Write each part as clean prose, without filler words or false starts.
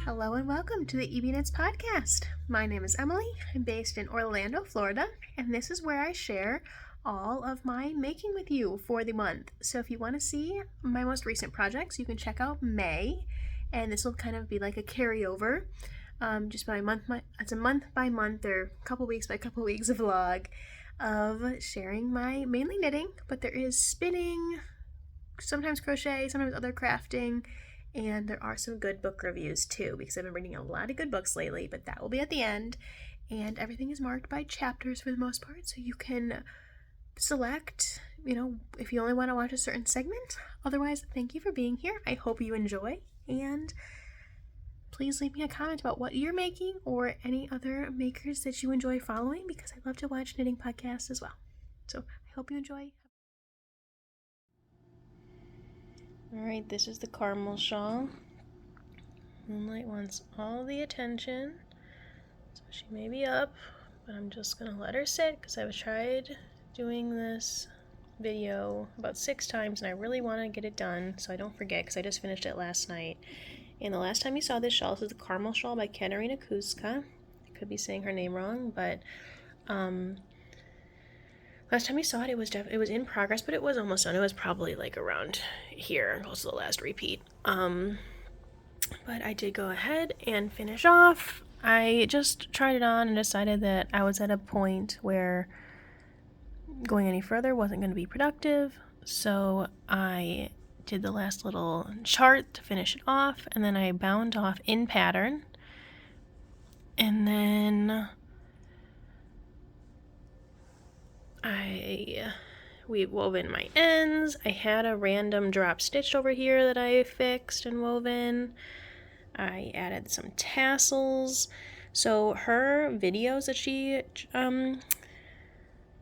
Hello and welcome to the EB Knits podcast. My name is Emily. I'm based in Orlando, Florida, and this is where I share all of my making with you for the month. So if you want to see my most recent projects, you can check out May, and this will kind of be like a carryover, just by month. It's a month by month or couple weeks by couple weeks vlog of sharing my mainly knitting, but there is spinning, sometimes crochet, sometimes other crafting. And there are some good book reviews too, because I've been reading a lot of good books lately, but that will be at the end. And everything is marked by chapters for the most part, so you can select, if you only want to watch a certain segment. Otherwise, thank you for being here. I hope you enjoy, and please leave me a comment about what you're making or any other makers that you enjoy following, because I love to watch knitting podcasts as well. So I hope you enjoy. Alright, this is the Caramel Shawl. Moonlight wants all the attention, so she may be up, but I'm just going to let her sit because I've tried doing this video about 6 times and I really want to get it done so I don't forget, because I just finished it last night. And the last time you saw this shawl, this is the Caramel Shawl by Katarina Kuska. I could be saying her name wrong, but last time you saw it, it was in progress, but it was almost done. It was probably like around here, close to the last repeat. But I did go ahead and finish off. I just tried it on and decided that I was at a point where going any further wasn't going to be productive. So I did the last little chart to finish it off, and then I bound off in pattern. And then we wove in my ends. I had a random drop stitch over here that I fixed and wove in. I added some tassels. So her videos that she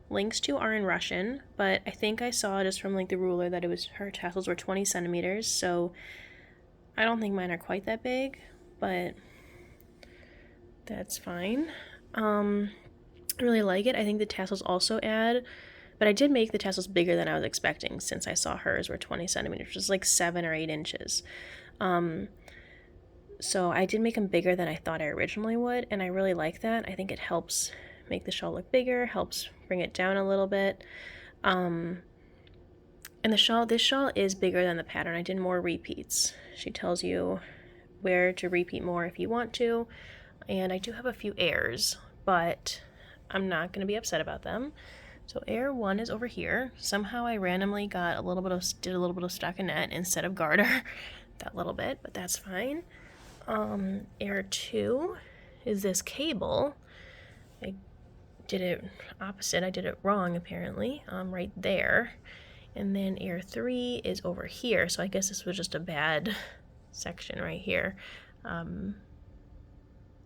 links to are in Russian, but I think I saw just from like the ruler that her tassels were 20 centimeters. So I don't think mine are quite that big, but that's fine. I really like it. I think the tassels also add, but I did make the tassels bigger than I was expecting, since I saw hers were 20 centimeters, which is like 7 or 8 inches. So I did make them bigger than I thought I originally would, and I really like that. I think it helps make the shawl look bigger, helps bring it down a little bit. And this shawl is bigger than the pattern. I did more repeats. She tells you where to repeat more if you want to, and I do have a few errors, but I'm not going to be upset about them. So error 1 is over here. Somehow I randomly got did a little bit of stockinette instead of garter, that little bit, but that's fine. Error 2 is this cable. I did it opposite. I did it wrong apparently, right there. And then error 3 is over here. So I guess this was just a bad section right here.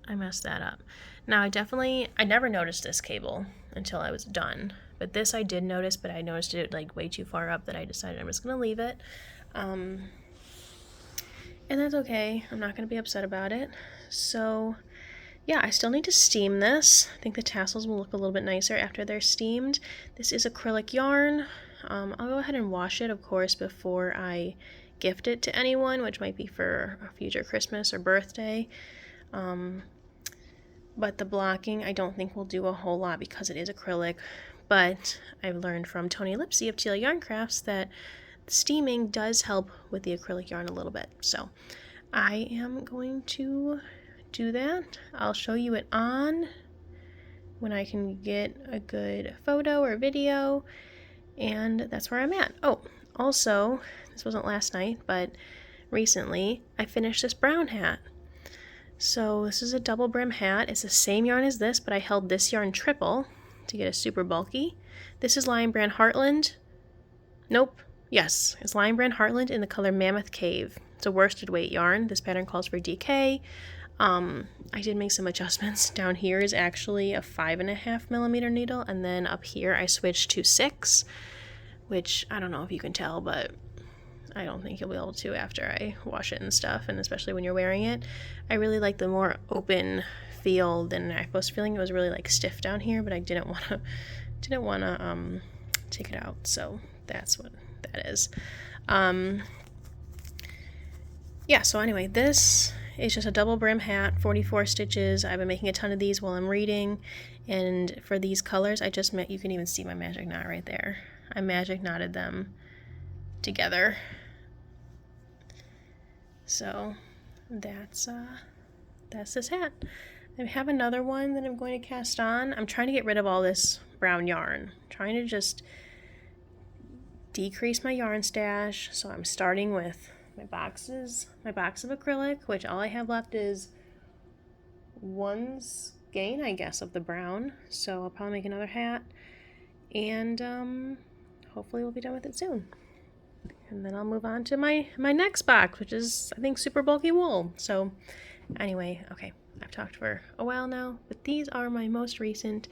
I messed that up. Now I never noticed this cable until I was done, but this I did notice, but I noticed it like way too far up that I decided I'm just gonna leave it. And that's okay. I'm not gonna be upset about it. So yeah, I still need to steam this. I think the tassels will look a little bit nicer after they're steamed. This is acrylic yarn. I'll go ahead and wash it, of course, before I gift it to anyone, which might be for a future Christmas or birthday. But the blocking I don't think will do a whole lot because it is acrylic. But I've learned from Tony Lipsy of Teal Yarn Crafts that steaming does help with the acrylic yarn a little bit. So I am going to do that. I'll show you it on when I can get a good photo or video, and that's where I'm at. Oh, also, this wasn't last night, but recently I finished this brown hat. So this is a double brim hat. It's the same yarn as this, but I held this yarn triple to get a super bulky. This is Lion Brand Heartland. Nope. Yes, it's Lion Brand Heartland in the color Mammoth Cave. It's a worsted weight yarn. This pattern calls for DK. I did make some adjustments. Down here is actually a 5.5 millimeter needle, and then up here I switched to 6, which I don't know if you can tell, but I don't think you'll be able to after I wash it and stuff, and especially when you're wearing it. I really like the more open feel than I was feeling. It was really like stiff down here, but I didn't want to take it out, so that's what that is. Yeah, so anyway, this It's just a double brim hat, 44 stitches. I've been making a ton of these while I'm reading, and for these colors, I just you can even see my magic knot right there. I magic knotted them together. So that's this hat. I have another one that I'm going to cast on. I'm trying to get rid of all this brown yarn. I'm trying to just decrease my yarn stash. So I'm starting with my box of acrylic, which all I have left is one skein, I guess, of the brown. So I'll probably make another hat, and hopefully we'll be done with it soon. And then I'll move on to my next box, which is, I think, super bulky wool. So anyway, okay, I've talked for a while now, but these are my most recent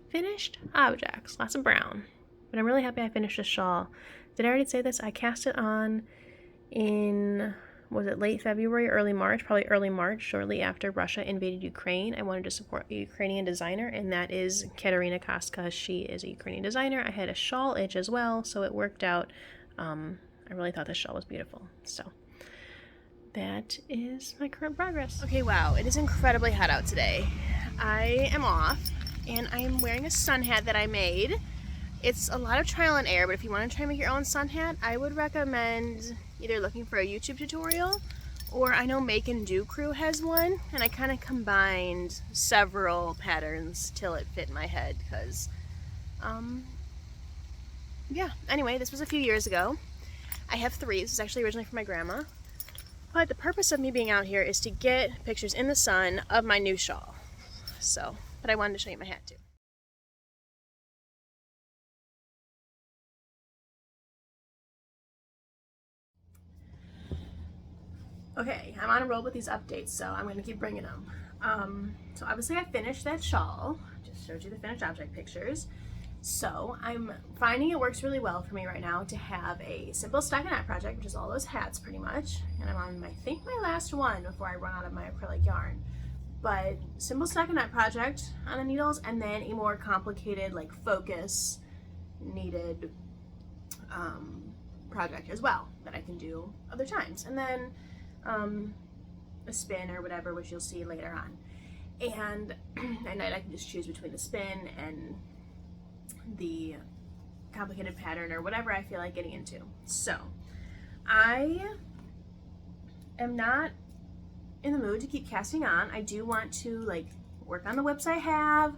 finished objects. Lots of brown, but I'm really happy I finished this shawl. Did I already say this? I cast it on in, was it late February, early March? Probably early March, shortly after Russia invaded Ukraine. I wanted to support a Ukrainian designer, and that is Katerina Koska. She is a Ukrainian designer. I had a shawl itch as well, so it worked out. I really thought this shawl was beautiful. So that is my current progress. Okay, wow, it is incredibly hot out today. I am off, and I am wearing a sun hat that I made. It's a lot of trial and error, but if you want to try and make your own sun hat, I would recommend either looking for a YouTube tutorial, or I know Make and Do Crew has one, and I kind of combined several patterns till it fit my head, because, yeah, anyway, this was a few years ago. I have three. This is actually originally from my grandma. But the purpose of me being out here is to get pictures in the sun of my new shawl. So, but I wanted to show you my hat too. Okay, I'm on a roll with these updates, so I'm going to keep bringing them. So obviously I finished that shawl. Just showed you the finished object pictures. So I'm finding it works really well for me right now to have a simple stockinette project, which is all those hats pretty much. And I'm on, I think, my last one before I run out of my acrylic yarn. But simple stockinette project on the needles, and then a more complicated, like, focus needed project as well that I can do other times. And then a spin or whatever, which you'll see later on. And at night I can just choose between the spin and the complicated pattern or whatever I feel like getting into. So I am not in the mood to keep casting on. I do want to, like, work on the whips I have,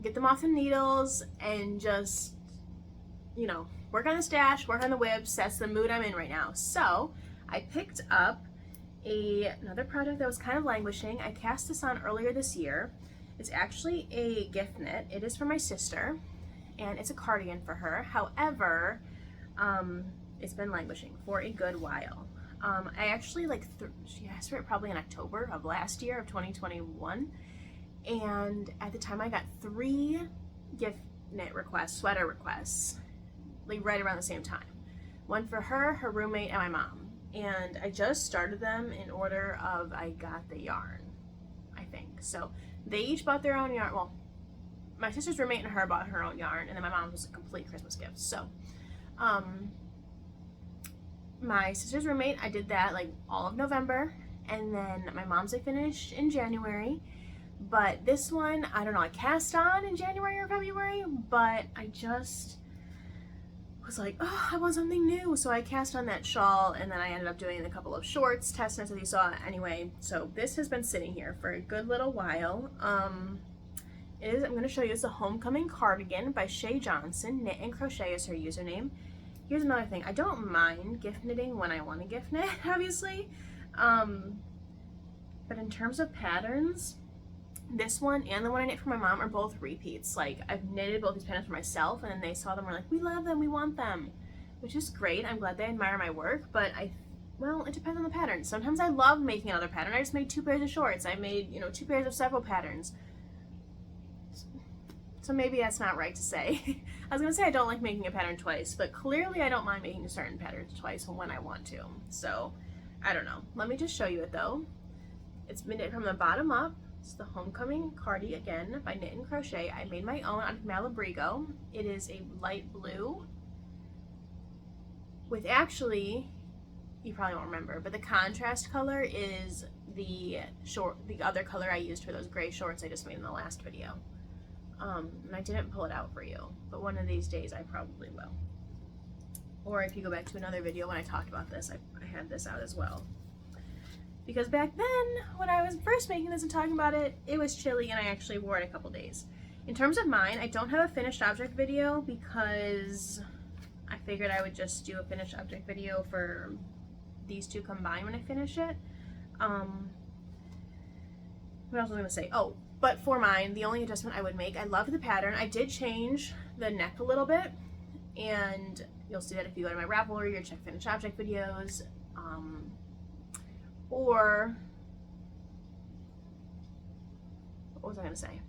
get them off the needles, and just, you know, work on the stash, work on the whips. That's the mood I'm in right now. So I picked up another project that was kind of languishing. I cast this on earlier this year. It's actually a gift knit. It is for my sister, and it's a cardigan for her. However, it's been languishing for a good while. I actually, she asked for it probably in October of last year, of 2021, and at the time I got 3 gift knit requests, sweater requests, like right around the same time. One for her, her roommate, and my mom. And I just started them in order of I got the yarn, I think. So they each bought their own yarn. Well, my sister's roommate and her bought her own yarn, and then my mom's was a complete Christmas gift. So my sister's roommate, I did that like all of November, and then my mom's I finished in January. But this one, I don't know, I cast on in January or February, but I just was like, oh, I want something new. So I cast on that shawl, and then I ended up doing a couple of shorts, test knits, as you saw anyway. So this has been sitting here for a good little while. I'm going to show you, it's a Homecoming Cardigan by Shay Johnson. Knit and Crochet is her username. Here's another thing. I don't mind gift knitting when I want to gift knit, obviously. But in terms of patterns, this one and the one I knit for my mom are both repeats. Like, I've knitted both these patterns for myself, and then they saw them and were like, we love them, we want them, which is great. I'm glad they admire my work, but well, it depends on the pattern. Sometimes I love making another pattern. I just made 2 pairs of shorts. I made, 2 pairs of several patterns. So maybe that's not right to say. I was gonna say I don't like making a pattern twice, but clearly I don't mind making certain patterns twice when I want to. So, I don't know. Let me just show you it though. It's been knit from the bottom up. It's the Homecoming Cardi again by Knit and Crochet. I made my own out of Malabrigo. It is a light blue with actually you probably won't remember, but the contrast color is the other color I used for those gray shorts I just made in the last video. And I didn't pull it out for you, but one of these days I probably will. Or if you go back to another video when I talked about this, I had this out as well. Because back then, when I was first making this and talking about it, it was chilly and I actually wore it a couple days. In terms of mine, I don't have a finished object video because I figured I would just do a finished object video for these two combined when I finish it. What else was I going to say? Oh, but for mine, the only adjustment I would make, I love the pattern. I did change the neck a little bit, and you'll see that if you go to my Ravelry or check finished object videos, or what was I going to say?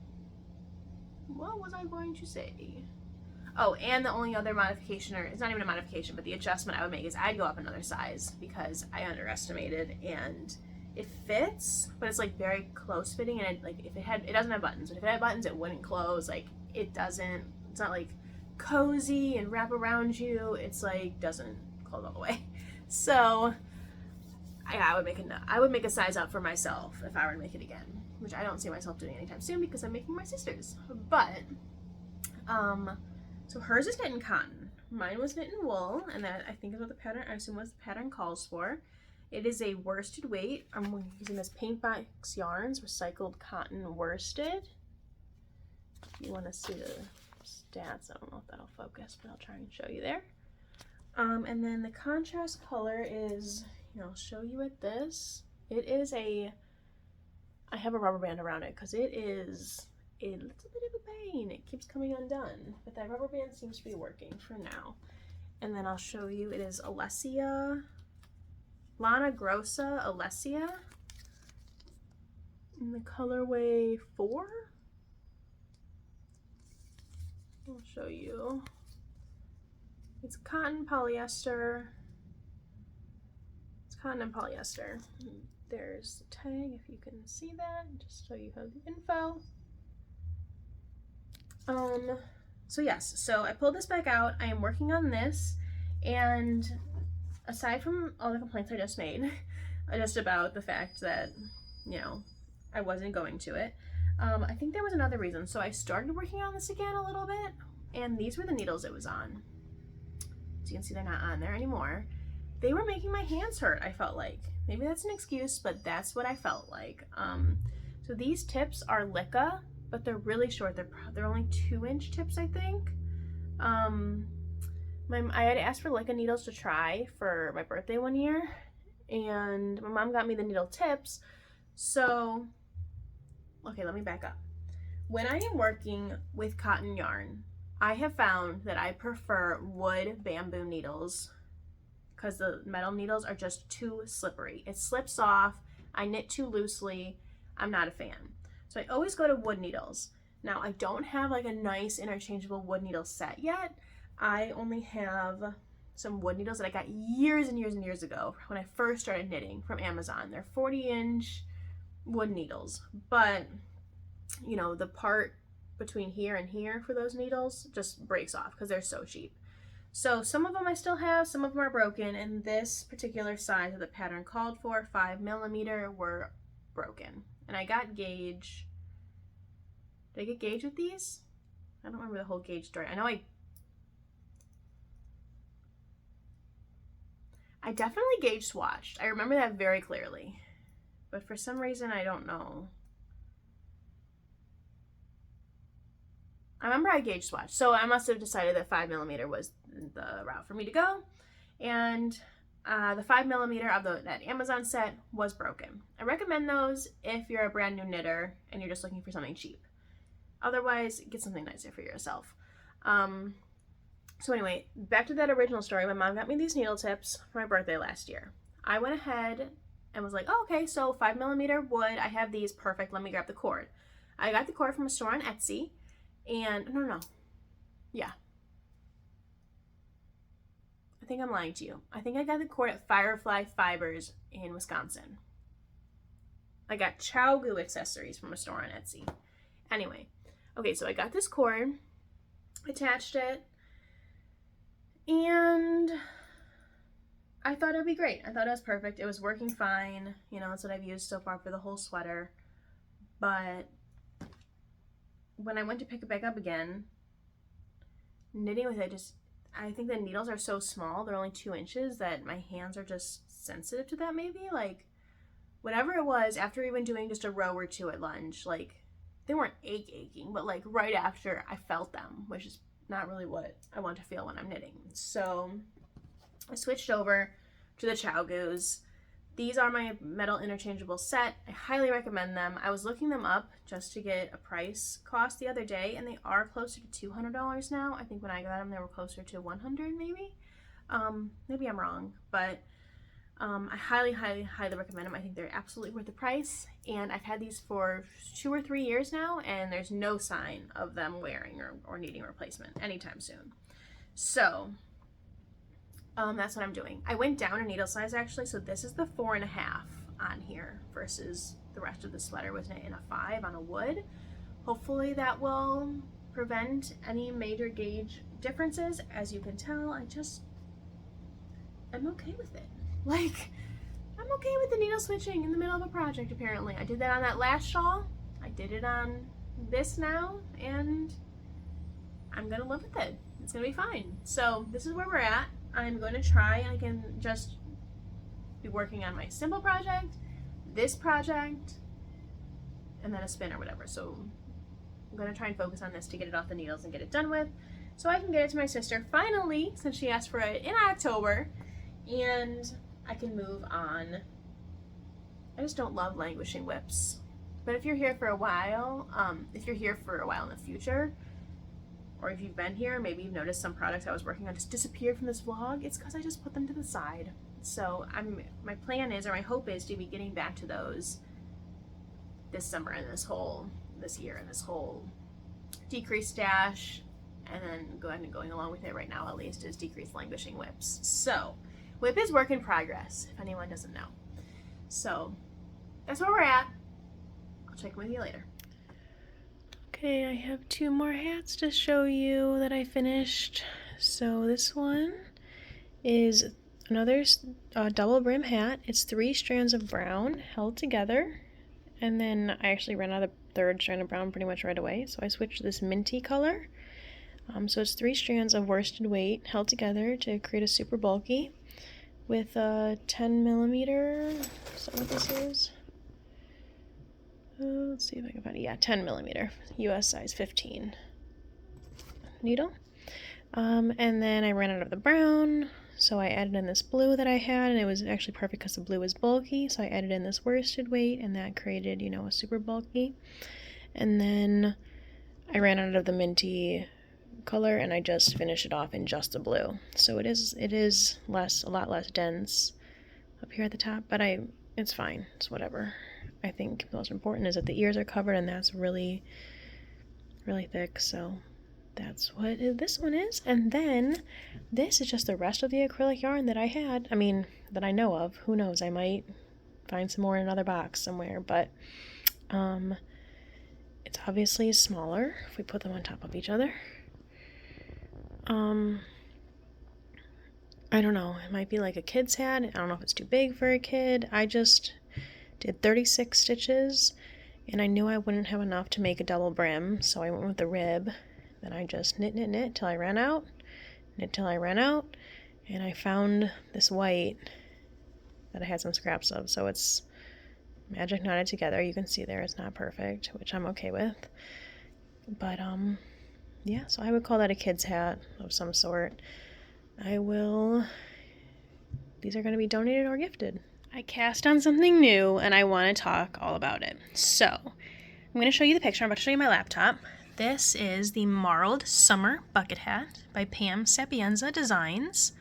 What was I going to say? Oh, and the only other modification, or it's not even a modification, but the adjustment I would make is I'd go up another size because I underestimated, and it fits, but it's like very close fitting, and it, like if it doesn't have buttons, but if it had buttons, it wouldn't close. Like it's not like cozy and wrap around you. It's like doesn't close all the way. So I would make a size up for myself if I were to make it again, which I don't see myself doing anytime soon because I'm making my sister's. But so hers is knit in cotton. Mine was knit in wool, and that I think is what the pattern, I assume, what the pattern calls for. It is a worsted weight. I'm using this Paintbox Yarns recycled cotton worsted. If you want to see the stats, I don't know if that'll focus, but I'll try and show you there. And then the contrast color is, I'll show you with this. It is I have a rubber band around it because it is a little bit of a pain. It keeps coming undone, but that rubber band seems to be working for now. And then I'll show you, it is Lana Grossa Alessia in the colorway 4. I'll show you. It's cotton polyester. It's cotton and polyester. There's the tag if you can see that, just so you have the info. So yes, so I pulled this back out. I am working on this, and aside from all the complaints I just made, just about the fact that, I wasn't going to it, I think there was another reason. So I started working on this again a little bit, and these were the needles it was on. So you can see they're not on there anymore. They were making my hands hurt, I felt like. Maybe that's an excuse, but that's what I felt like. So these tips are Licca, but they're really short. They're only 2-inch tips, I think. I had asked for Licca needles to try for my birthday one year, and my mom got me the needle tips. So, okay, let me back up. When I am working with cotton yarn, I have found that I prefer wood bamboo needles because the metal needles are just too slippery. It slips off. I knit too loosely. I'm not a fan. So I always go to wood needles. Now, I don't have like a nice interchangeable wood needle set yet. I only have some wood needles that I got years and years and years ago when I first started knitting from Amazon. They're 40-inch wood needles, but the part between here and here for those needles just breaks off because they're so cheap. So some of them I still have, some of them are broken, and this particular size that the pattern called for, 5mm, were broken. And I got gauge. Did I get gauge with these? I don't remember the whole gauge story. I know I definitely gauge swatched. I remember that very clearly. But for some reason, I don't know. I remember I gauge swatched. So I must have decided that 5mm was the route for me to go. And the 5mm of that Amazon set was broken. I recommend those if you're a brand new knitter and you're just looking for something cheap. Otherwise, get something nicer for yourself. So anyway, back to that original story. My mom got me these needle tips for my birthday last year. I went ahead and was like, oh, okay, so 5mm wood. I have these, perfect. Let me grab the cord. I got the cord from a store on Etsy, and yeah. I think I'm lying to you. I think I got the cord at Firefly Fibers in Wisconsin. I got Chow Goo accessories from a store on Etsy. Anyway, okay, so I got this cord, attached it, and I thought it would be great. I thought it was perfect. It was working fine. You know, that's what I've used so far for the whole sweater. But when I went to pick it back up again, knitting with it just, I think the needles are so small, they're only 2 inches, that my hands are just sensitive to that maybe. Like, whatever it was, after even doing just a row or two at lunch, like, they weren't aching, but like right after I felt them, which is not really what I want to feel when I'm knitting. So I switched over to the ChowGoos. These are my metal interchangeable set. I highly recommend them. I was looking them up just to get a price cost the other day, and they are closer to $200 now. I think when I got them, they were closer to $100 maybe. Maybe I'm wrong, but I highly recommend them. I think they're absolutely worth the price, and I've had these for 2 or 3 years now, and there's no sign of them wearing or needing replacement anytime soon. So that's what I'm doing. I went down a needle size actually, so this is the 4.5 on here versus the rest of the sweater was in a 5 on a wood. Hopefully that will prevent any major gauge differences. As you can tell, I'm okay with it. Like, I'm okay with the needle switching in the middle of a project, apparently. I did that on that last shawl. I did it on this now, and I'm gonna live with it. It's gonna be fine. So this is where we're at. I'm going to try, I can just be working on my simple project, this project, and then a spin or whatever. So I'm going to try and focus on this to get it off the needles and get it done with, so I can get it to my sister finally, since she asked for it in October, and I can move on. I just don't love languishing whips. But if you're here for a while, in the future, or if you've been here, maybe you've noticed some products I was working on just disappeared from this vlog. It's because I just put them to the side. So my plan is, or my hope is, to be getting back to those this summer and this year and this whole decreased stash, and then going along with it right now at least is decreased languishing whips. So whip is work in progress, if anyone doesn't know. So that's where we're at. I'll check in with you later. Okay, I have 2 more hats to show you that I finished. So this one is another double brim hat. It's 3 strands of brown held together, and then I actually ran out of the 3rd strand of brown pretty much right away, so I switched to this minty color. So it's 3 strands of worsted weight held together to create a super bulky with a 10 millimeter, is that what this is? Let's see if I can find it. Yeah, 10 millimeter, US size 15 needle. And then I ran out of the brown, so I added in this blue that I had, and it was actually perfect because the blue was bulky, so I added in this worsted weight, and that created, a super bulky. And then I ran out of the minty color, and I just finished it off in just the blue. So it is a lot less dense up here at the top, but it's fine. It's whatever. I think the most important is that the ears are covered, and that's really, really thick. So that's what this one is. And then this is just the rest of the acrylic yarn that I had. I mean, that I know of. Who knows? I might find some more in another box somewhere. But it's obviously smaller if we put them on top of each other. I don't know. It might be like a kid's hat. I don't know if it's too big for a kid. I just did 36 stitches, and I knew I wouldn't have enough to make a double brim, so I went with the rib. Then I just knit till I ran out, and I found this white that I had some scraps of, so it's magic knotted together. You can see there it's not perfect, which I'm okay with. But yeah, so I would call that a kid's hat of some sort. These are going to be donated or gifted. I cast on something new, and I want to talk all about it. So, I'm going to show you the picture. I'm about to show you my laptop. This is the Marled Summer Bucket Hat by Pam Sapienza Designs.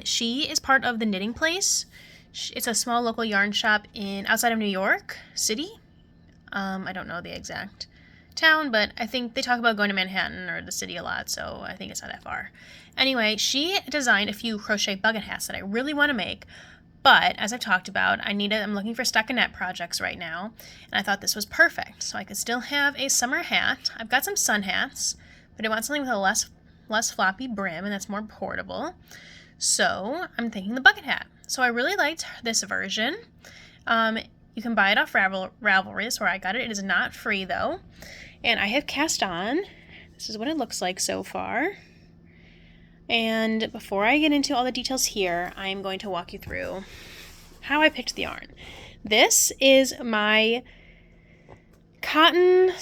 She is part of the Knitting Place. It's a small local yarn shop outside of New York City. I don't know the exact town, but I think they talk about going to Manhattan or the city a lot, so I think it's not that far. Anyway, she designed a few crochet bucket hats that I really want to make. But, as I've talked about, I'm looking for stockinette projects right now, and I thought this was perfect. So I could still have a summer hat. I've got some sun hats, but I want something with a less floppy brim, and that's more portable. So I'm thinking the bucket hat. So I really liked this version. You can buy it off Ravelry, that's where I got it. It is not free though. And I have cast on. This is what it looks like so far. And before I get into all the details here, I'm going to walk you through how I picked the yarn. This is my cotton /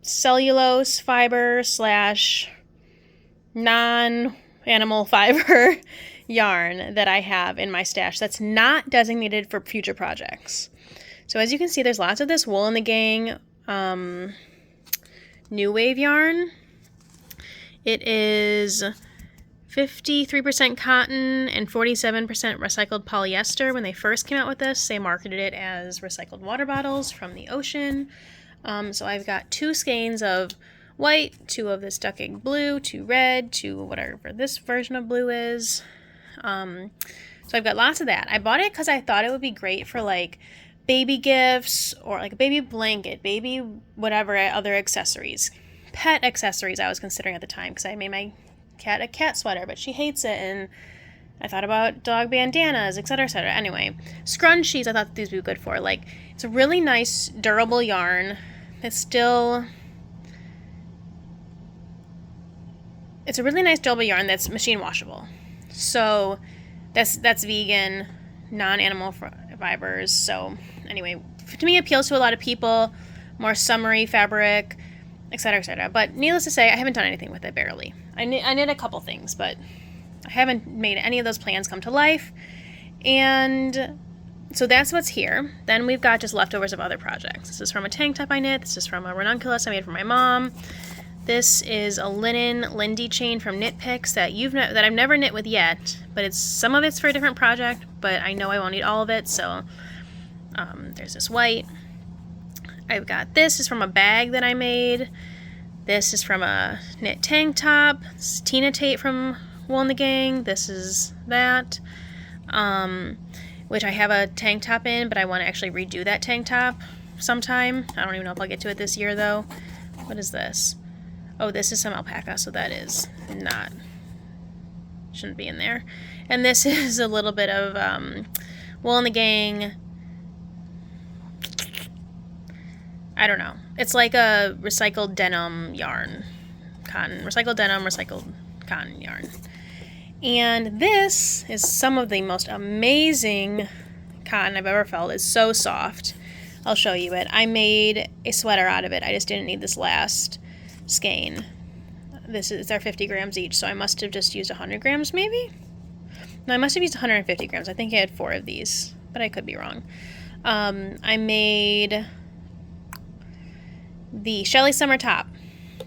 cellulose fiber / non-animal fiber yarn that I have in my stash that's not designated for future projects. So as you can see, there's lots of this Wool and the Gang New Wave yarn. It is 53% cotton and 47% recycled polyester. When they first came out with this, they marketed it as recycled water bottles from the ocean. So I've got 2 skeins of white, 2 of this duck egg blue, 2 red, 2 whatever this version of blue is. So I've got lots of that. I bought it because I thought it would be great for like baby gifts or like a baby blanket, baby whatever other accessories. Pet accessories I was considering at the time because I made my cat a cat sweater, but she hates it, and I thought about dog bandanas, etc., etc. Anyway, scrunchies I thought these would be good for. Like, it's a really nice, durable yarn. It's a really nice durable yarn that's machine washable. So that's vegan, non-animal fibers. So anyway, to me, it appeals to a lot of people. More summery fabric, etc., etc. But needless to say, I haven't done anything with it, barely. I knit a couple things, but I haven't made any of those plans come to life. And so that's what's here. Then we've got just leftovers of other projects. This is from a tank top I knit. This is from a ranunculus I made for my mom. This is a linen Lindy chain from Knit Picks that I've never knit with yet, but some of it's for a different project, but I know I won't need all of it, so there's this white. I've got this is from a bag that I made. This is from a knit tank top. This is Tina Tate from Wool and the Gang. This is that, which I have a tank top in, but I want to actually redo that tank top sometime. I don't even know if I'll get to it this year, though. What is this? Oh, this is some alpaca, so that is shouldn't be in there. And this is a little bit of Wool and the Gang. I don't know. It's like a recycled denim yarn. Recycled denim, recycled cotton yarn. And this is some of the most amazing cotton I've ever felt. It's so soft. I'll show you it. I made a sweater out of it. I just didn't need this last skein. They're 50 grams each, so I must have just used 100 grams maybe? No, I must have used 150 grams. I think I had 4 of these, but I could be wrong. I made the Shelly Summer Top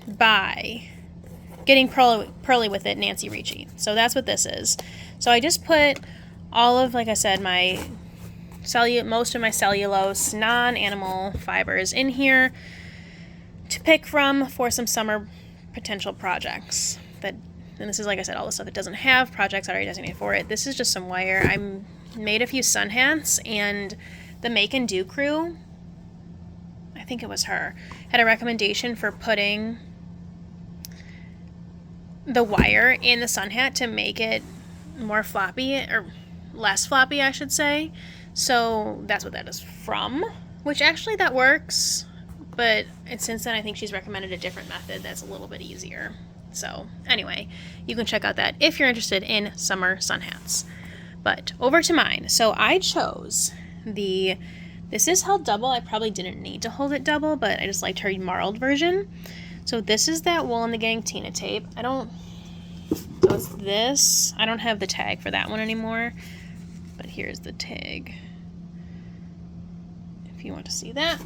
by Getting Pearly with It, Nancy Ricci. So that's what this is. So I just put all of, like I said, most of my cellulose, non-animal fibers in here to pick from for some summer potential projects. And this is, like I said, all the stuff that doesn't have projects already designated for it. This is just some wire. I made a few sun hats, and the Make and Do crew, I think it was her, had a recommendation for putting the wire in the sun hat to make it more floppy, or less floppy, I should say. So that's what that is from, which actually that works, but since then I think she's recommended a different method that's a little bit easier. So anyway, you can check out that if you're interested in summer sun hats. But over to mine. So I chose this is held double. I probably didn't need to hold it double, but I just liked her marled version. So this is that Wool and the Gang Tina tape. So it's this. I don't have the tag for that one anymore, but here's the tag if you want to see that.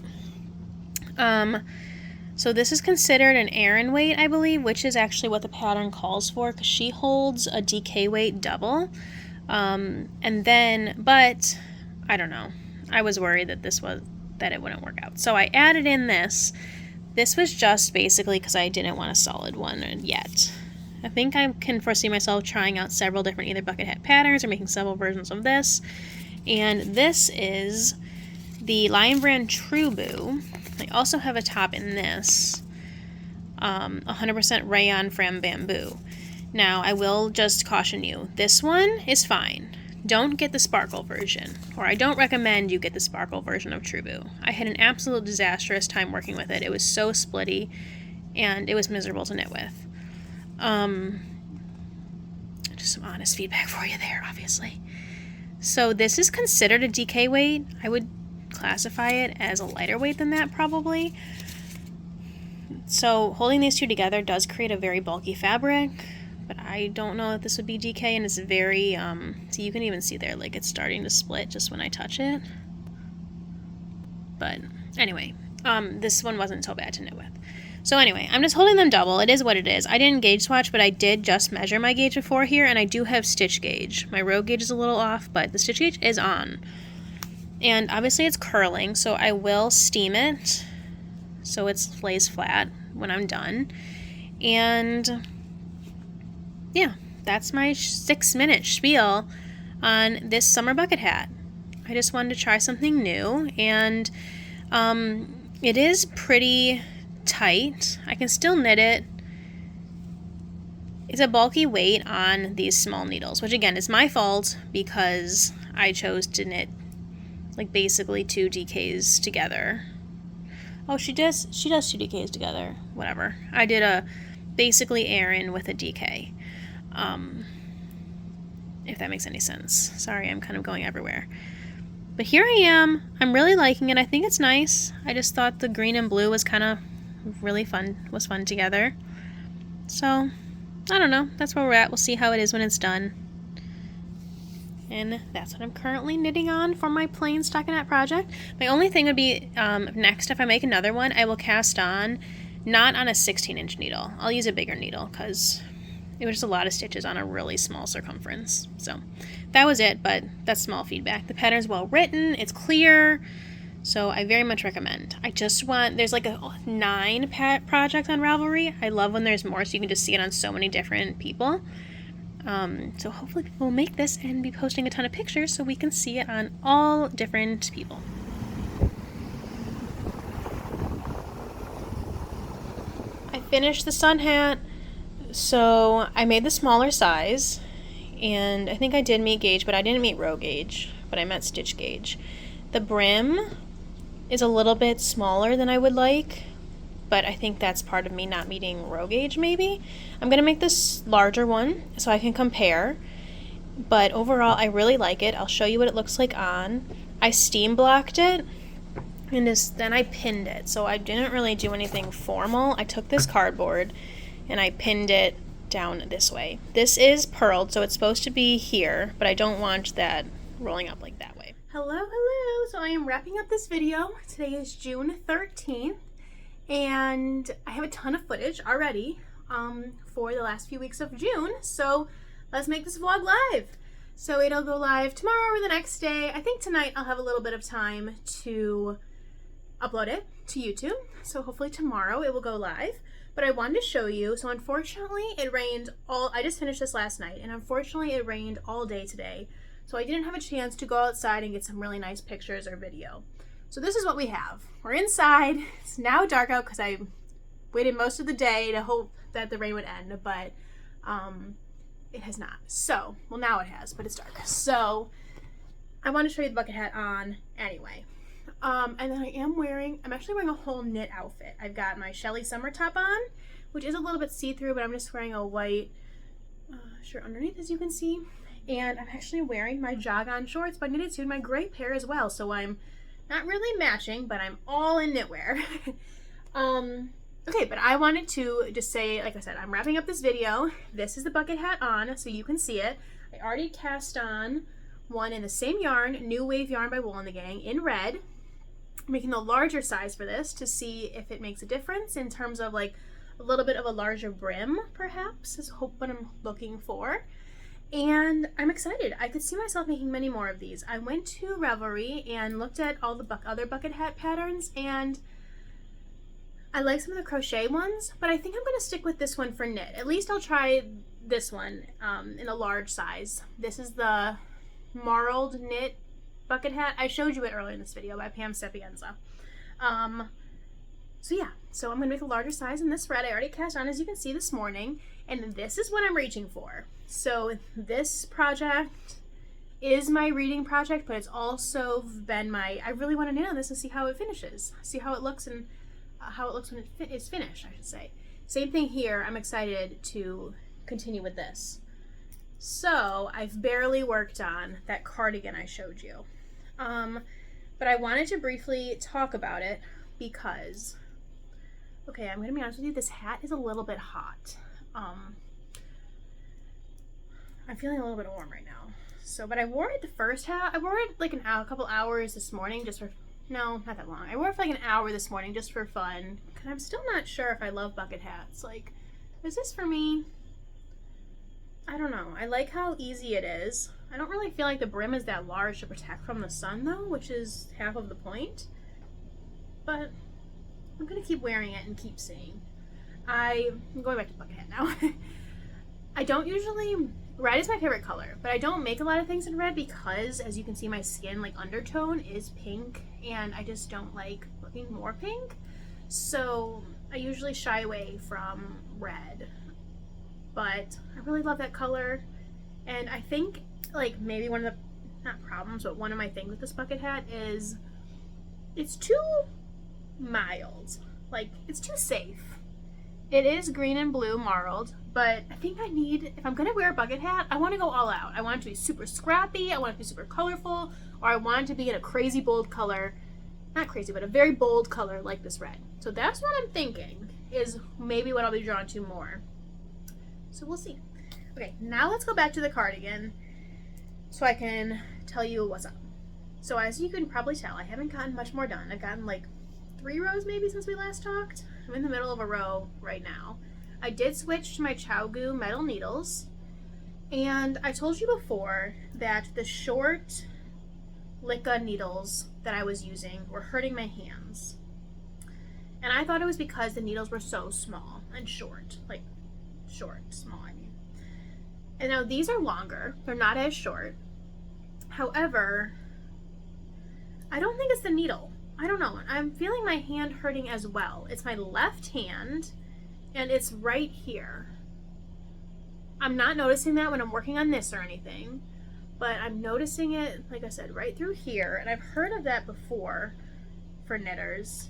So this is considered an Aran weight, I believe, which is actually what the pattern calls for, because she holds a DK weight double. But I don't know. I was worried that it wouldn't work out. So I added in this. This was just basically because I didn't want a solid one yet. I think I can foresee myself trying out several different either bucket hat patterns or making several versions of this. And this is the Lion Brand True Boo. I also have a top in this, 100% rayon from bamboo. Now, I will just caution you, this one is fine. Don't get the sparkle version, or I don't recommend you get the sparkle version of Trubu. I had an absolute disastrous time working with it. It was so splitty, and it was miserable to knit with. Just some honest feedback for you there, obviously. So this is considered a DK weight. I would classify it as a lighter weight than that, probably. So holding these two together does create a very bulky fabric, but I don't know if this would be DK, and it's very, so you can even see there, like, it's starting to split just when I touch it. But anyway, this one wasn't so bad to knit with. So anyway, I'm just holding them double. It is what it is. I didn't gauge swatch, but I did just measure my gauge before here, and I do have stitch gauge. My row gauge is a little off, but the stitch gauge is on. And obviously it's curling, so I will steam it so it lays flat when I'm done. And yeah, that's my 6-minute spiel on this summer bucket hat. I just wanted to try something new, and it is pretty tight. I can still knit it. It's a bulky weight on these small needles, which again is my fault because I chose to knit like basically 2 DKs together. Oh, she does 2 DKs together. Whatever. I did a basically Aran with a DK. If that makes any sense. Sorry, I'm kind of going everywhere. But here I am. I'm really liking it. I think it's nice. I just thought the green and blue was kind of really fun, together. So, I don't know. That's where we're at. We'll see how it is when it's done. And that's what I'm currently knitting on for my plain stockinette project. My only thing would be, next, if I make another one, I will cast on, not on a 16-inch needle. I'll use a bigger needle because it was just a lot of stitches on a really small circumference. So that was it, but that's small feedback. The pattern's well written, it's clear, so I very much recommend. I just want, there's like a 9 project on Ravelry. I love when there's more, so you can just see it on so many different people. So hopefully people will make this and be posting a ton of pictures so we can see it on all different people. I finished the sun hat, so I made the smaller size, and I think I did meet gauge, but I didn't meet row gauge, but I met stitch gauge. The brim is a little bit smaller than I would like, but I think that's part of me not meeting row gauge maybe. I'm going to make this larger one so I can compare, but overall I really like it. I'll show you what it looks like on. I steam blocked it, and then I pinned it, so I didn't really do anything formal. I took this cardboard and I pinned it down this way. This is purled, so it's supposed to be here, but I don't want that rolling up like that way. Hello. So I am wrapping up this video. Today is June 13th, and I have a ton of footage already for the last few weeks of June, so let's make this vlog live. So it'll go live tomorrow or the next day. I think tonight I'll have a little bit of time to upload it to YouTube, so hopefully tomorrow it will go live. But I wanted to show you, so unfortunately it rained I just finished this last night, and unfortunately it rained all day today, so I didn't have a chance to go outside and get some really nice pictures or video. So this is what we have. We're inside. It's now dark out because I waited most of the day to hope that the rain would end, but it has not. So, well, now it has, but it's dark. So I want to show you the bucket hat on anyway. And then I'm actually wearing a whole knit outfit. I've got my Shelly summer top on, which is a little bit see-through, but I'm just wearing a white shirt underneath, as you can see. And I'm actually wearing my jog-on shorts, but I knitted to my gray pair as well, so I'm not really matching, but I'm all in knitwear. Okay, but I wanted to just say, like I said, I'm wrapping up this video. This is the bucket hat on, so you can see it. I already cast on one in the same yarn, New Wave yarn by Wool and the Gang, in red. I'm making the larger size for this to see if it makes a difference in terms of like a little bit of a larger brim, perhaps, is what I'm looking for. And I'm excited. I could see myself making many more of these. I went to Ravelry and looked at all the other bucket hat patterns, and I like some of the crochet ones, but I think I'm going to stick with this one for knit. At least I'll try this one in a large size. This is the marled knit bucket hat. I showed you it earlier in this video by Pam Sapienza. So yeah, so I'm gonna make a larger size in this red. I already cast on, as you can see, this morning, and this is what I'm reaching for. So this project is my reading project, but it's also been my, I really want to nail this and see how it finishes, see how it looks, and how it looks when it is finished, I should say. Same thing here, I'm excited to continue with this. So I've barely worked on that cardigan I showed you. But I wanted to briefly talk about it because, okay, I'm gonna be honest with you, this hat is a little bit hot. I'm feeling a little bit warm right now. So, but I wore it the first hat. I wore it like a couple hours this morning just for, no, not that long. I wore it for like an hour this morning just for fun. And I'm still not sure if I love bucket hats. Like, is this for me? I don't know. I like how easy it is. I don't really feel like the brim is that large to protect from the sun though, which is half of the point. But I'm gonna keep wearing it and keep seeing. I'm going back to bucket hat now. I don't usually, red is my favorite color, but I don't make a lot of things in red because, as you can see, my skin, like, undertone is pink, and I just don't like looking more pink. So I usually shy away from red, but I really love that color. And I think, like, maybe one of the, not problems, but one of my things with this bucket hat is it's too mild. Like, it's too safe. It is green and blue marled, but I think I need, if I'm gonna wear a bucket hat, I want to go all out. I want it to be super scrappy, I want it to be super colorful, or I want it to be in a crazy bold color. Not crazy, but a very bold color like this red. So that's what I'm thinking is maybe what I'll be drawn to more. So we'll see. Okay, now let's go back to the cardigan so I can tell you what's up. So as you can probably tell, I haven't gotten much more done. I've gotten like 3 rows maybe since we last talked. I'm in the middle of a row right now. I did switch to my ChowGoo metal needles, and I told you before that the short Licca needles that I was using were hurting my hands. And I thought it was because the needles were so small and short, like short, small, I mean. And now these are longer, they're not as short. However, I don't think it's the needle. I don't know, I'm feeling my hand hurting as well. It's my left hand, and it's right here. I'm not noticing that when I'm working on this or anything, but I'm noticing it, like I said, right through here, and I've heard of that before for knitters.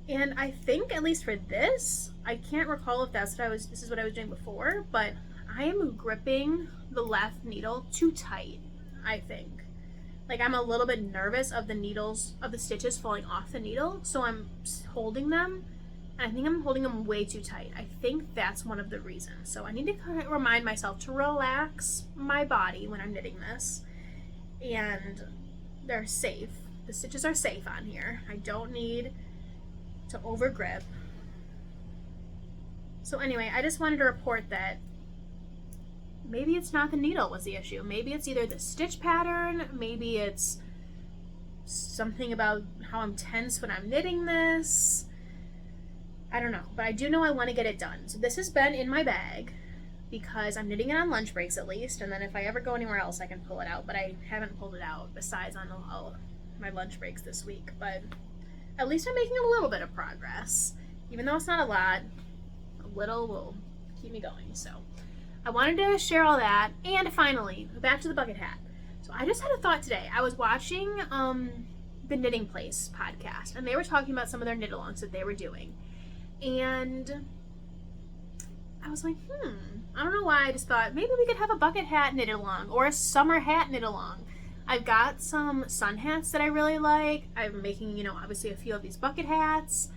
And I think, at least for this, I can't recall if that's what this is what I was doing before, but I am gripping the left needle too tight, I think. Like, I'm a little bit nervous of the needles, of the stitches falling off the needle, so I'm holding them, and I think I'm holding them way too tight. I think that's one of the reasons. So I need to kind of remind myself to relax my body when I'm knitting this, and they're safe. The stitches are safe on here. I don't need to over grip. So anyway, I just wanted to report that maybe it's not the needle was the issue. Maybe it's either the stitch pattern, maybe it's something about how I'm tense when I'm knitting this. I don't know, but I do know I want to get it done. So this has been in my bag because I'm knitting it on lunch breaks at least, and then if I ever go anywhere else I can pull it out, but I haven't pulled it out besides on my lunch breaks this week. But at least I'm making a little bit of progress. Even though it's not a lot, a little will keep me going. So I wanted to share all that. And finally, back to the bucket hat. So I just had a thought today. I was watching the Knitting Place podcast, and they were talking about some of their knit-alongs that they were doing. And I was like, I don't know why, I just thought maybe we could have a bucket hat knit-along or a summer hat knit-along. I've got some sun hats that I really like. I'm making, obviously a few of these bucket hats.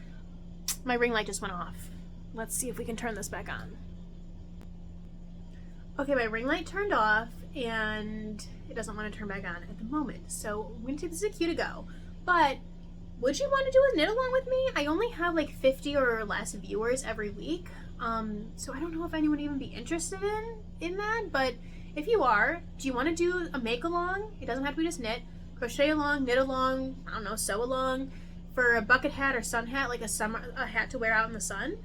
My ring light just went off. Let's see if we can turn this back on. Okay, my ring light turned off and it doesn't want to turn back on at the moment. So I'm going to take this a cue to go. But would you want to do a knit along with me? I only have like 50 or less viewers every week. So I don't know if anyone would even be interested in that, but if you are, do you want to do a make along? It doesn't have to be just knit. Crochet along, knit along, I don't know, sew along for a bucket hat or sun hat, like a hat to wear out in the sun.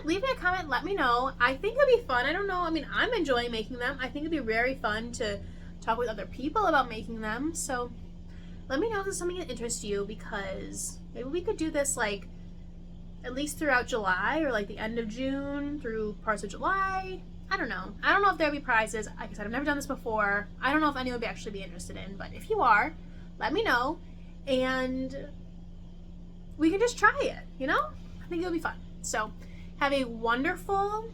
Leave me a comment, let me know. I think it'd be fun. I don't know, I'm enjoying making them. I think it'd be very fun to talk with other people about making them. So let me know if this is something that interests you, because maybe we could do this like at least throughout July, or like the end of June through parts of July. I don't know. I don't know if there'll be prizes. Like I said, I've never done this before. I don't know if anyone would actually be interested in, but if you are, let me know, and we can just try it, you know? I think it'll be fun. So have a wonderful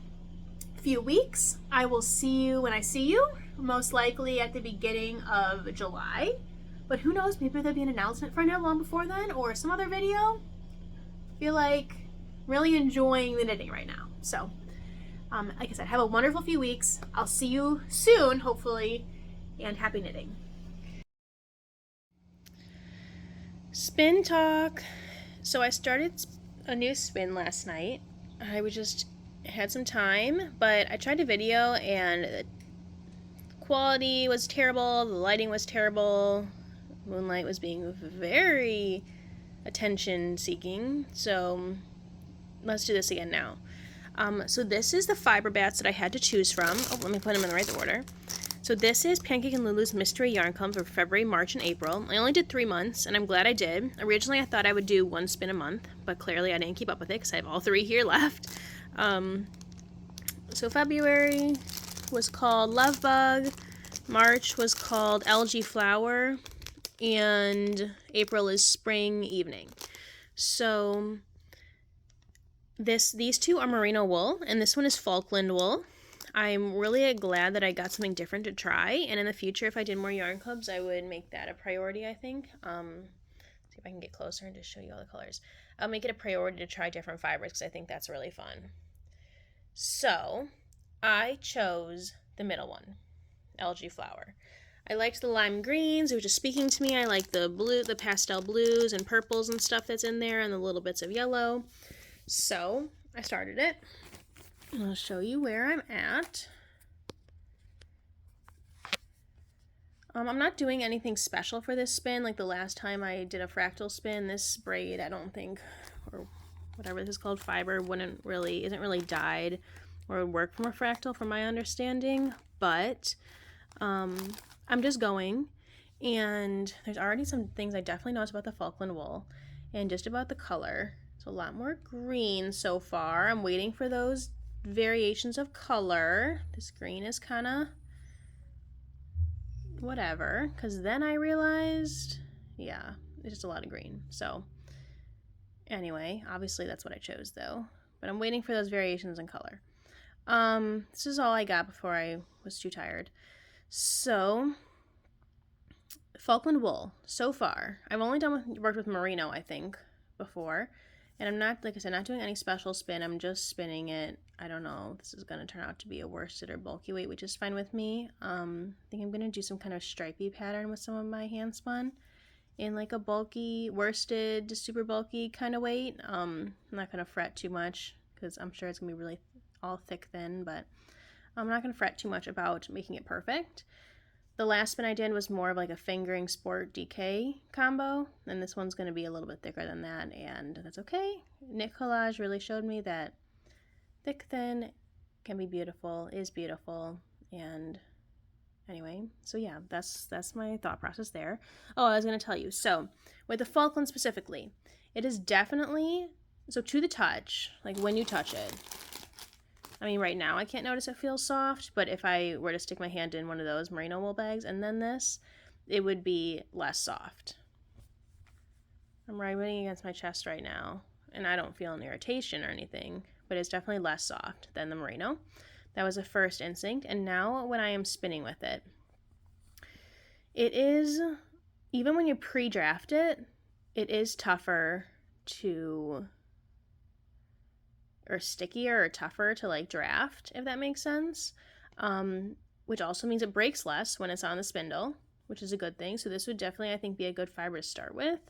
few weeks. I will see you when I see you, most likely at the beginning of July. But who knows, maybe there'll be an announcement for now long before then, or some other video. I feel like really enjoying the knitting right now. So, like I said, have a wonderful few weeks. I'll see you soon, hopefully, and happy knitting. Spin talk. So I started a new spin last night. I had some time, but I tried a video and the quality was terrible, the lighting was terrible, moonlight was being very attention seeking, so let's do this again now. So this is the fiber bats that I had to choose from. Oh, let me put them in the right order. So this is Pancake and Lulu's Mystery Yarn Clump for February, March, and April. I only did 3 months, and I'm glad I did. Originally, I thought I would do 1 spin a month, but clearly I didn't keep up with it because I have all 3 here left. So February was called Love Bug, March was called Algae Flower, and April is Spring Evening. So these 2 are merino wool, and this one is Falkland wool. I'm really glad that I got something different to try, and in the future, if I did more yarn clubs, I would make that a priority, I think. See if I can get closer and just show you all the colors. I'll make it a priority to try different fibers because I think that's really fun. So I chose the middle one, Algae Flower. I liked the lime greens. It was just speaking to me. I like the blue, the pastel blues and purples and stuff that's in there, and the little bits of yellow. So I started it. I'll show you where I'm at. I'm not doing anything special for this spin. Like the last time I did a fractal spin, this braid, I don't think, or whatever this is called, fiber, isn't really dyed or would work from a fractal from my understanding. But I'm just going, and there's already some things I definitely noticed about the Falkland wool and just about the color. It's a lot more green so far. I'm waiting for those variations of color. This green is kind of whatever, because then I realized, yeah, it's just a lot of green. So anyway, obviously that's what I chose though, but I'm waiting for those variations in color. This is all I got before I was too tired. So Falkland wool so far, I've only worked with merino, I think, before. And I'm not, like I said, not doing any special spin. I'm just spinning it. I don't know if this is going to turn out to be a worsted or bulky weight, which is fine with me. I think I'm going to do some kind of stripey pattern with some of my hand spun in like a bulky, worsted, super bulky kind of weight. I'm not going to fret too much because I'm sure it's going to be really all thick thin, but I'm not going to fret too much about making it perfect. The last spin I did was more of like a fingering sport DK combo, and this one's going to be a little bit thicker than that, and that's okay. Knit collage really showed me that thick thin can be beautiful, is beautiful, and anyway, so yeah, that's my thought process there. Oh, I was going to tell you, so with the Falkland specifically, it is definitely, so to the touch, like when you touch it, I mean, right now I can't notice it feels soft, but if I were to stick my hand in one of those merino wool bags and then this, it would be less soft. I'm rubbing against my chest right now, and I don't feel an irritation or anything, but it's definitely less soft than the merino. That was a first instinct, and now when I am spinning with it, it is, even when you pre-draft it, it is tougher to, or stickier or tougher to like draft, if that makes sense, which also means it breaks less when it's on the spindle, which is a good thing. So this would definitely, I think, be a good fiber to start with.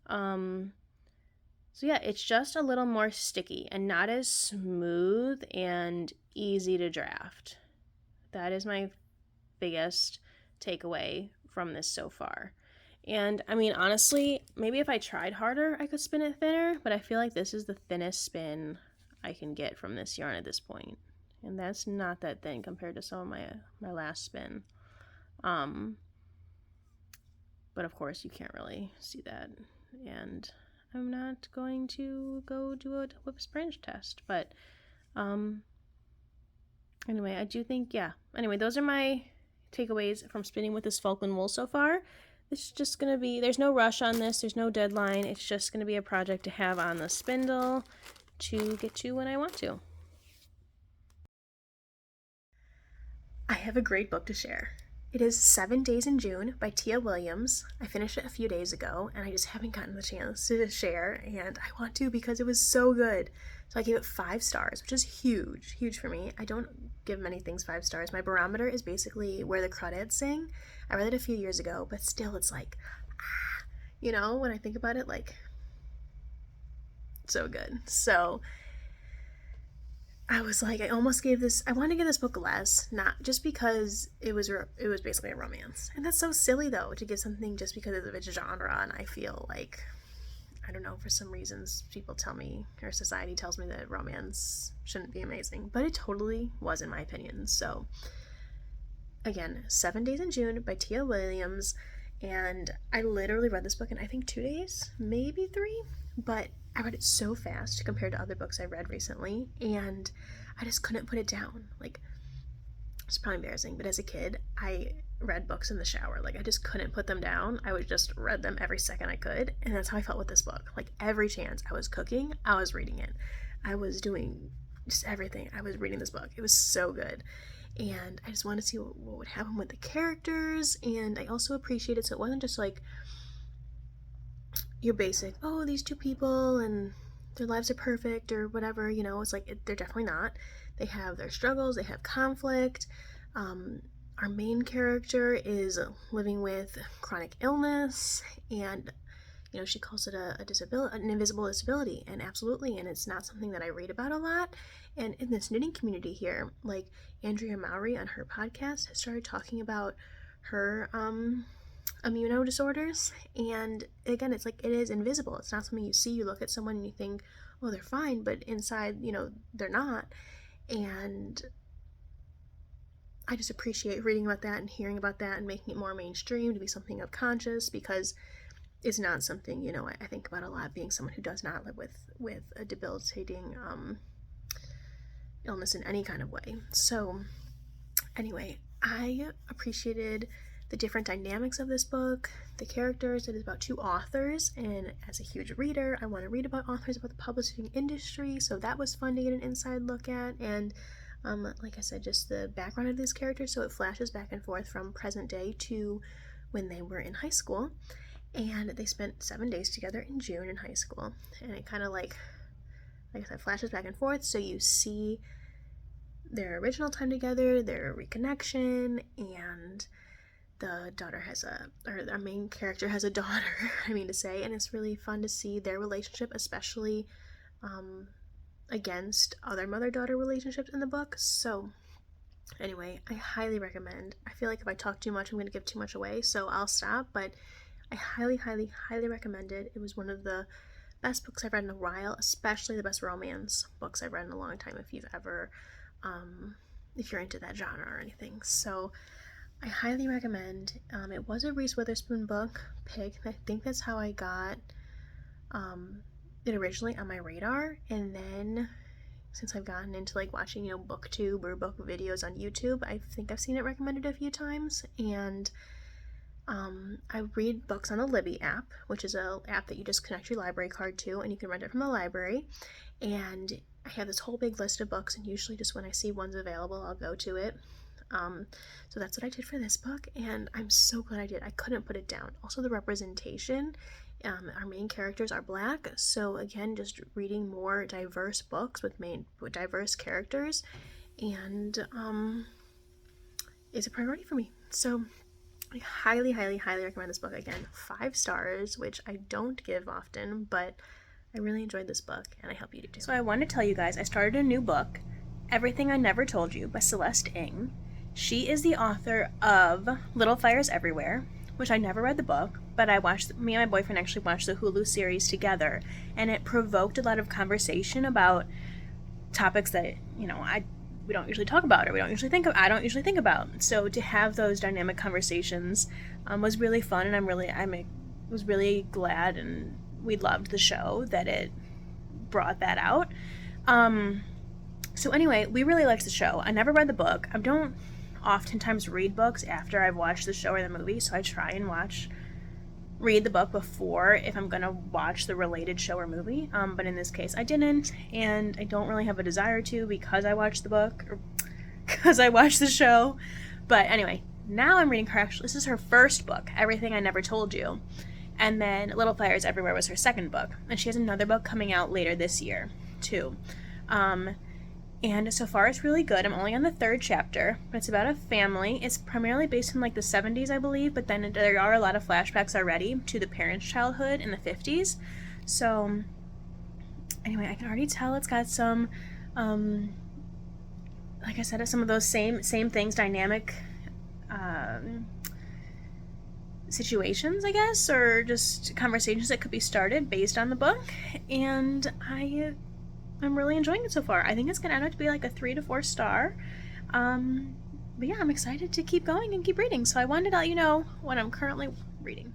So yeah, it's just a little more sticky and not as smooth and easy to draft. That is my biggest takeaway from this so far. And I mean, honestly, maybe if I tried harder, I could spin it thinner, but I feel like this is the thinnest spin I can get from this yarn at this point. And that's not that thin compared to some of my last spin. But but of course you can't really see that, and I'm not going to go do a whip branch test, but anyway, I do think, yeah, anyway, those are my takeaways from spinning with this Falkland wool so far. This is just going to be, there's no rush on this, there's no deadline, it's just going to be a project to have on the spindle to get to when I want to. I have a great book to share. It is 7 Days in June by Tia Williams. I finished it a few days ago, and I just haven't gotten the chance to share, and I want to because it was so good. So I gave it 5 stars, which is huge for me. I don't give many things 5 stars. My barometer is basically where the crawdads sing. I read it a few years ago, but still it's like, you know, when I think about it, like, so good. So I was like, I almost gave this, I want to give this book less, not just because it was basically a romance. And that's so silly though, to give something just because of its genre, and I feel like, I don't know, for some reasons people tell me, or society tells me that romance shouldn't be amazing, but it totally was in my opinion. So again, 7 Days in June by Tia Williams, and I literally read this book in I think 2 days, maybe 3, but I read it so fast compared to other books I read recently, and I just couldn't put it down. Like, it's probably embarrassing, but as a kid, I read books in the shower. Like, I just couldn't put them down. I would just read them every second I could, and that's how I felt with this book. Like, every chance I was cooking, I was reading it. I was doing just everything. I was reading this book. It was so good, and I just wanted to see what would happen with the characters, and I also appreciated, so it wasn't just like your basic, oh, these 2 people and their lives are perfect or whatever, you know. It's like, they're definitely not. They have their struggles, they have conflict. Our main character is living with chronic illness, and, you know, she calls it a disability, an invisible disability, and absolutely, and it's not something that I read about a lot. And in this knitting community here, like Andrea Mowry on her podcast has started talking about her immuno disorders, and again, it's like, it is invisible. It's not something you see. You look at someone and you think, oh, they're fine, but inside, you know, they're not. And I just appreciate reading about that and hearing about that and making it more mainstream to be something of conscious, because it's not something, you know, I think about a lot, being someone who does not live with a debilitating illness in any kind of way. So anyway, I appreciated the different dynamics of this book, the characters. It is about 2 authors, and as a huge reader, I want to read about authors, about the publishing industry, so that was fun to get an inside look at. And like I said, just the background of these characters, so it flashes back and forth from present day to when they were in high school, and they spent 7 days together in June in high school, and it kind of like I said, flashes back and forth, so you see their original time together, their reconnection, and the daughter has our main character has a daughter, I mean to say, and it's really fun to see their relationship, especially against other mother-daughter relationships in the book. So anyway, I highly recommend. I feel like if I talk too much, I'm going to give too much away, so I'll stop, but I highly recommend it. It was one of the best books I've read in a while, especially the best romance books I've read in a long time, if you've ever, if you're into that genre or anything. So I highly recommend. It was a Reese Witherspoon book pick. I think that's how I got it originally on my radar, and then since I've gotten into like watching, you know, booktube or book videos on YouTube, I think I've seen it recommended a few times. And I read books on the Libby app, which is an app that you just connect your library card to, and you can rent it from the library. And I have this whole big list of books, and usually just when I see one's available, I'll go to it. So that's what I did for this book, and I'm so glad I did. I couldn't put it down. Also, the representation. Our main characters are Black, so again, just reading more diverse books with diverse characters, and is a priority for me. So I highly recommend this book. Again, 5 stars, which I don't give often, but I really enjoyed this book, and I hope you do too. So I want to tell you guys, I started a new book, Everything I Never Told You by Celeste Ng. She is the author of Little Fires Everywhere, which I never read the book, but me and my boyfriend actually watched the Hulu series together, and it provoked a lot of conversation about topics that, you know, we don't usually talk about, or I don't usually think about. So to have those dynamic conversations was really fun, and was really glad, and we loved the show that it brought that out. So anyway, we really liked the show. I never read the book. I don't oftentimes read books after I've watched the show or the movie, so I try and read the book before if I'm gonna watch the related show or movie. But in this case, I didn't, and I don't really have a desire to because I watched the book or because I watched the show. But anyway, now I'm reading her. This is her first book, Everything I Never Told You, and then Little Fires Everywhere was her second book, and she has another book coming out later this year too. And so far it's really good. I'm only on the third chapter, but it's about a family. It's primarily based in like the 70s, I believe, but then there are a lot of flashbacks already to the parents' childhood in the 50s. So anyway, I can already tell it's got some, like I said, some of those same things, dynamic situations, I guess, or just conversations that could be started based on the book. And I'm really enjoying it so far. I think it's going to end up to be like a 3 to 4 star. But yeah, I'm excited to keep going and keep reading. So I wanted to let you know what I'm currently reading.